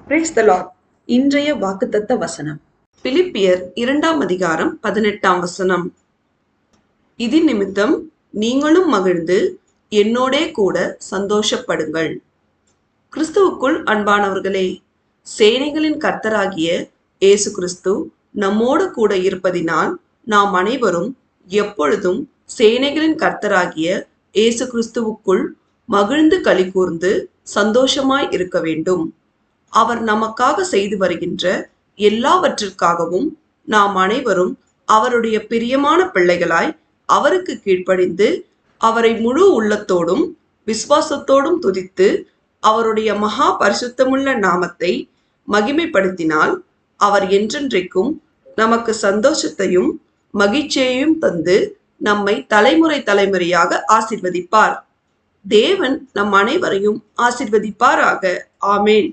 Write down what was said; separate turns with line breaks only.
Praise the Lord. இன்றைய வாக்குத்தத்த வசனம் பிலிப்பியர் 2:18. இதின் நிமித்தம் நீங்களும் மகிழ்ந்து என்னோடே கூட சந்தோஷப்படுங்கள். கிறிஸ்துவுக்குள் அன்பானவர்களே, சேனைகளின் கர்த்தராகிய இயேசு கிறிஸ்து நம்மோடு கூட இருப்பதினால் நாம் அனைவரும் எப்பொழுதும் சேனைகளின் கர்த்தராகிய இயேசு கிறிஸ்துவுக்குள் மகிழ்ந்து களி கூர்ந்து சந்தோஷமாய் இருக்க வேண்டும். அவர் நமக்காக செய்து வருகின்ற எல்லாவற்றிற்காகவும் நாம் அனைவரும் அவருடைய பிரியமான பிள்ளைகளாய் அவருக்கு கீழ்ப்படிந்து அவரை முழு உள்ளத்தோடும் விசுவாசத்தோடும் துதித்து அவருடைய மகா பரிசுத்தமுள்ள நாமத்தை மகிமைப்படுத்தினால் அவர் என்றென்றைக்கும் நமக்கு சந்தோஷத்தையும் மகிழ்ச்சியையும் தந்து நம்மை தலைமுறை தலைமுறையாக ஆசீர்வதிப்பார். தேவன் நம் அனைவரையும் ஆசீர்வதிப்பாராக. ஆமேன்.